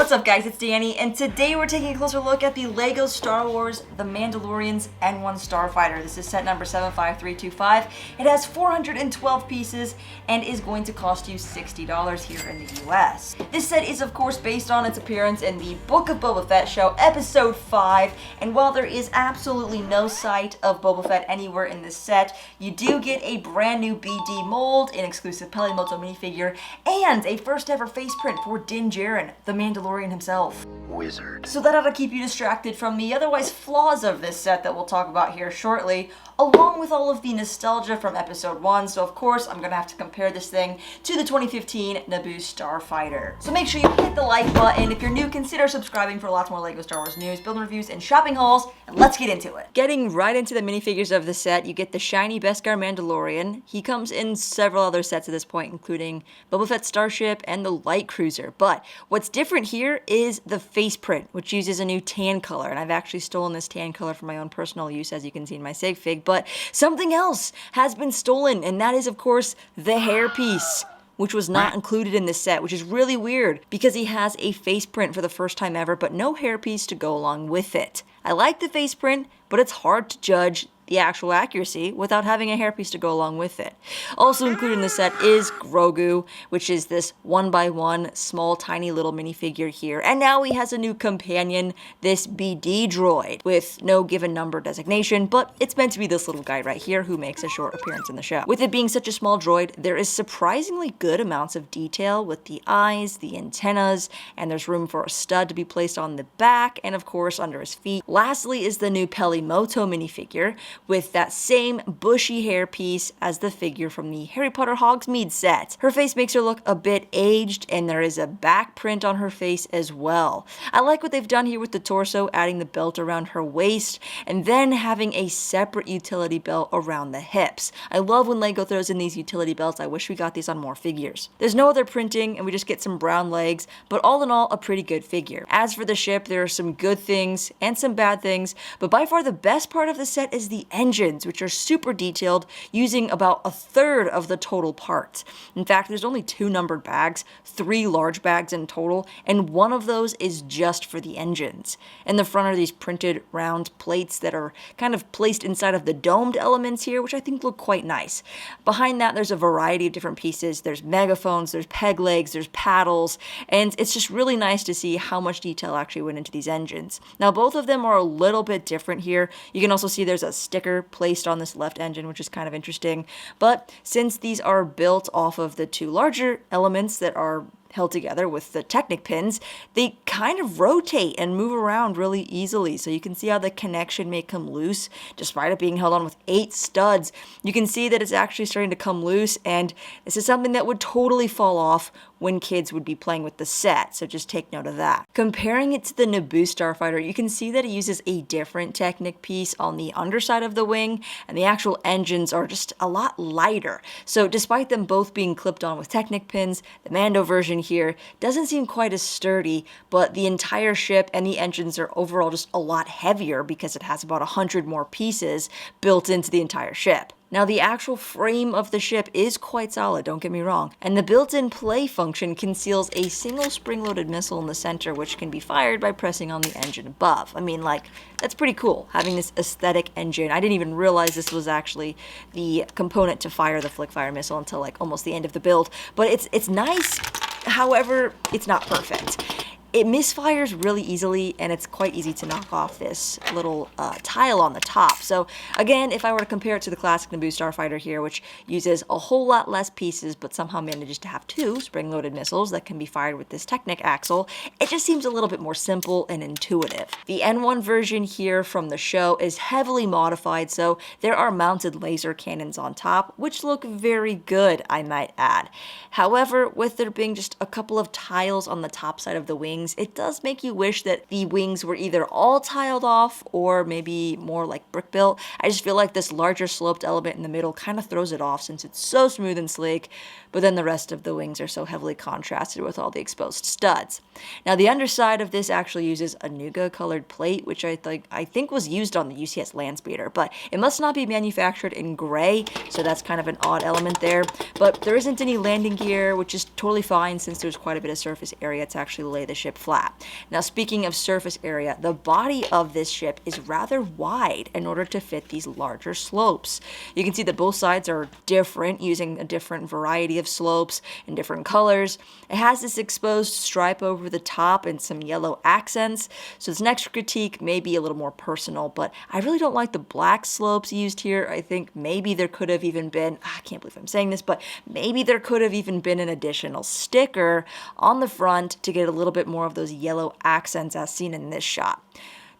What's up guys, it's Danny, and today we're taking a closer look at the LEGO Star Wars The Mandalorian's N1 Starfighter. This is set number 75325. It has 412 pieces and is going to cost you $60 here in the US. This set is of course based on its appearance in the Book of Boba Fett show, episode 5, and while there is absolutely no sight of Boba Fett anywhere in this set, you do get a brand new BD mold, an exclusive Pelimoto Minifigure, and a first ever face print for Din Djarin, the Mandalorian himself. Wizard. So that ought to keep you distracted from the otherwise flaws of this set that we'll talk about here shortly, along with all of the nostalgia from episode 1. So of course, I'm gonna have to compare this thing to the 2015 Naboo Starfighter. So make sure you hit the like button. If you're new, consider subscribing for lots more LEGO Star Wars news, build reviews, and shopping hauls, and let's get into it. Getting right into the minifigures of the set, you get the shiny Beskar Mandalorian. He comes in several other sets at this point, including Boba Fett's starship and the light cruiser. But what's different here is the face print, which uses a new tan color, and I've actually stolen this tan color for my own personal use, as you can see in my save fig. But something else has been stolen, and that is of course the hairpiece, which was not included in this set, which is really weird because he has a face print for the first time ever, but no hairpiece to go along with it. I like the face print, but it's hard to judge the actual accuracy without having a hairpiece to go along with it. Also included in the set is Grogu, which is this 1x1 small tiny little minifigure here. And now he has a new companion, this BD droid, with no given number designation, but it's meant to be this little guy right here who makes a short appearance in the show. With it being such a small droid, there is surprisingly good amounts of detail with the eyes, the antennas, and there's room for a stud to be placed on the back and of course under his feet. Lastly is the new Pelimoto minifigure, with that same bushy hairpiece as the figure from the Harry Potter Hogsmeade set. Her face makes her look a bit aged, and there is a back print on her face as well. I like what they've done here with the torso, adding the belt around her waist, and then having a separate utility belt around the hips. I love when LEGO throws in these utility belts. I wish we got these on more figures. There's no other printing, and we just get some brown legs, but all in all, a pretty good figure. As for the ship, there are some good things and some bad things, but by far the best part of the set is the engines, which are super detailed, using about a third of the total parts. In fact, there's only 2 numbered bags, 3 large bags in total, and one of those is just for the engines. In the front are these printed round plates that are kind of placed inside of the domed elements here, which I think look quite nice. Behind that, there's a variety of different pieces. There's megaphones, there's peg legs, there's paddles, and it's just really nice to see how much detail actually went into these engines. Now, both of them are a little bit different here. You can also see there's a sticker placed on this left engine, which is kind of interesting. But since these are built off of the 2 larger elements that are held together with the Technic pins, they kind of rotate and move around really easily. So you can see how the connection may come loose despite it being held on with 8 studs. You can see that it's actually starting to come loose, and this is something that would totally fall off when kids would be playing with the set, so just take note of that. Comparing it to the Naboo Starfighter, you can see that it uses a different Technic piece on the underside of the wing, and the actual engines are just a lot lighter. So despite them both being clipped on with Technic pins, the Mando version here doesn't seem quite as sturdy, but the entire ship and the engines are overall just a lot heavier because it has about 100 more pieces built into the entire ship. Now, the actual frame of the ship is quite solid, don't get me wrong, and the built-in play function conceals a single spring-loaded missile in the center, which can be fired by pressing on the engine above. I mean, like, that's pretty cool, having this aesthetic engine. I didn't even realize this was actually the component to fire the flick-fire missile until, like, almost the end of the build, but it's nice. However, it's not perfect. It misfires really easily, and it's quite easy to knock off this little tile on the top. So again, if I were to compare it to the classic Naboo Starfighter here, which uses a whole lot less pieces, but somehow manages to have 2 spring-loaded missiles that can be fired with this Technic axle, it just seems a little bit more simple and intuitive. The N1 version here from the show is heavily modified, so there are mounted laser cannons on top, which look very good, I might add. However, with there being just a couple of tiles on the top side of the wings, it does make you wish that the wings were either all tiled off or maybe more like brick built. I just feel like this larger sloped element in the middle kind of throws it off since it's so smooth and sleek, but then the rest of the wings are so heavily contrasted with all the exposed studs. Now, the underside of this actually uses a nougat colored plate, which I think was used on the UCS Landspeeder, but it must not be manufactured in gray, so that's kind of an odd element there. But there isn't any landing gear, which is totally fine since there's quite a bit of surface area to actually lay the ship ship flat. Now, speaking of surface area, the body of this ship is rather wide in order to fit these larger slopes. You can see that both sides are different, using a different variety of slopes in different colors. It has this exposed stripe over the top and some yellow accents, so this next critique may be a little more personal, but I really don't like the black slopes used here. I think maybe there could have even been, I can't believe I'm saying this, but maybe there could have even been an additional sticker on the front to get a little bit more of those yellow accents as seen in this shot.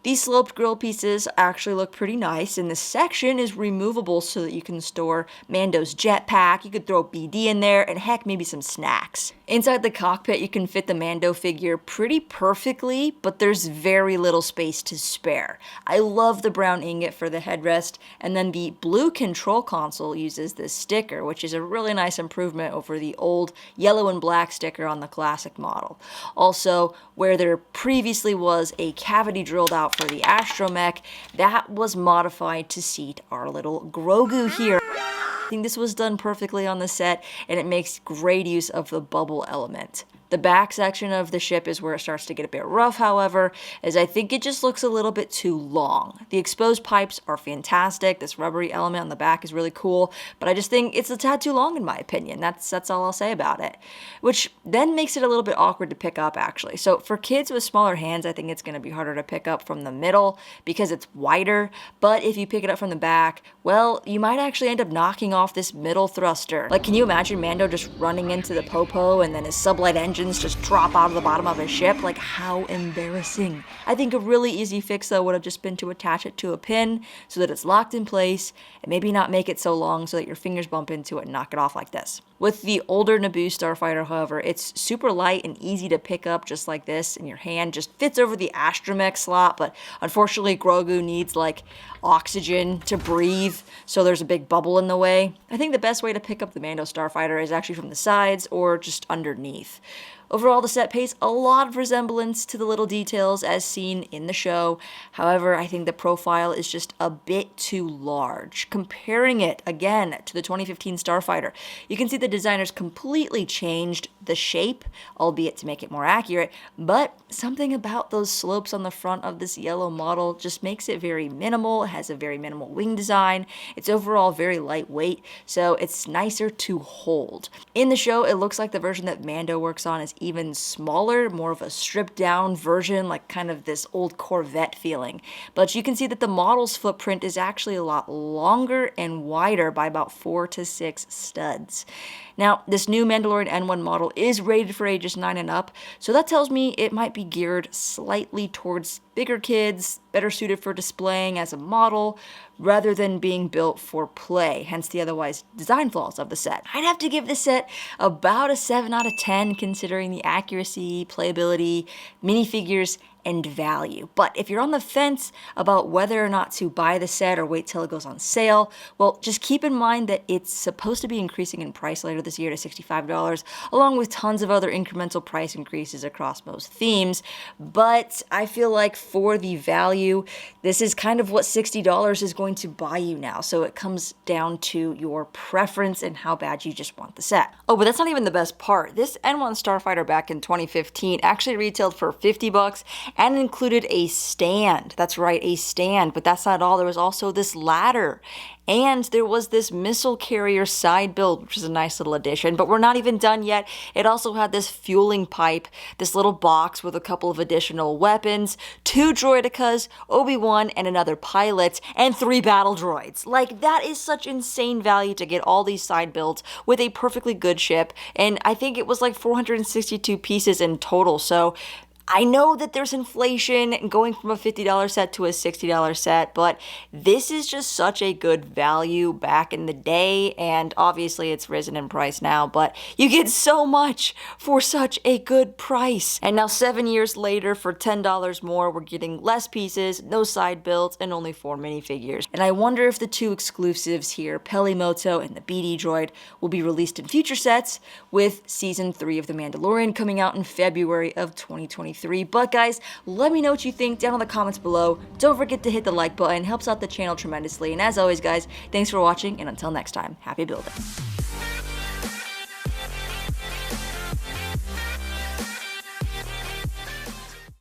These sloped grill pieces actually look pretty nice, and this section is removable so that you can store Mando's jetpack, you could throw BD in there, and heck, maybe some snacks. Inside the cockpit, you can fit the Mando figure pretty perfectly, but there's very little space to spare. I love the brown ingot for the headrest, and then the blue control console uses this sticker, which is a really nice improvement over the old yellow and black sticker on the classic model. Also, where there previously was a cavity drilled out for the astromech, that was modified to seat our little Grogu here. I think this was done perfectly on the set, and it makes great use of the bubble element. The back section of the ship is where it starts to get a bit rough, however, as I think it just looks a little bit too long. The exposed pipes are fantastic, this rubbery element on the back is really cool, but I just think it's a tad too long in my opinion. That's all I'll say about it. Which then makes it a little bit awkward to pick up actually. So for kids with smaller hands, I think it's going to be harder to pick up from the middle because it's wider, but if you pick it up from the back, well, you might actually end up knocking off this middle thruster. Like, can you imagine Mando just running into the popo and then his sublight engines just drop out of the bottom of his ship? Like, how embarrassing. I think a really easy fix though would have just been to attach it to a pin so that it's locked in place, and maybe not make it so long so that your fingers bump into it and knock it off like this. With the older Naboo Starfighter, however, it's super light and easy to pick up just like this in your hand, just fits over the astromech slot, but unfortunately Grogu needs like oxygen to breathe, so there's a big bubble in the way. I think the best way to pick up the Mando Starfighter is actually from the sides or just underneath. Overall, the set pays a lot of resemblance to the little details as seen in the show. However, I think the profile is just a bit too large. Comparing it, again, to the 2015 Starfighter, you can see the designers completely changed the shape, albeit to make it more accurate, but something about those slopes on the front of this yellow model just makes it very minimal. It has a very minimal wing design. It's overall very lightweight, so it's nicer to hold. In the show, it looks like the version that Mando works on is even smaller, more of a stripped down version, like kind of this old Corvette feeling. But you can see that the model's footprint is actually a lot longer and wider by about 4 to 6 studs. Now, this new Mandalorian N1 model is rated for ages 9 and up, so that tells me it might be geared slightly towards bigger kids, better suited for displaying as a model, rather than being built for play, hence the otherwise design flaws of the set. I'd have to give this set about a 7 out of 10 considering the accuracy, playability, minifigures, and value. But if you're on the fence about whether or not to buy the set or wait till it goes on sale, well, just keep in mind that it's supposed to be increasing in price later this year to $65, along with tons of other incremental price increases across most themes. But I feel like for the value, this is kind of what $60 is going to buy you now. So it comes down to your preference and how bad you just want the set. Oh, but that's not even the best part. This N1 Starfighter back in 2015 actually retailed for $50 and included a stand. That's right, a stand, but that's not all. There was also this ladder. And there was this missile carrier side build, which is a nice little addition, but we're not even done yet. It also had this fueling pipe, this little box with a couple of additional weapons, 2 droidicas, Obi-Wan, and another pilot, and 3 battle droids. Like, that is such insane value to get all these side builds with a perfectly good ship, and I think it was like 462 pieces in total, so I know that there's inflation going from a $50 set to a $60 set, but this is just such a good value back in the day, and obviously it's risen in price now, but you get so much for such a good price. And now 7 years later, for $10 more, we're getting less pieces, no side builds, and only 4 minifigures. And I wonder if the 2 exclusives here, Pelimoto and the BD droid, will be released in future sets, with Season 3 of The Mandalorian coming out in February of 2023. But guys, let me know what you think down in the comments below. Don't forget to hit the like button, helps out the channel tremendously. And as always guys, thanks for watching, and until next time, happy building.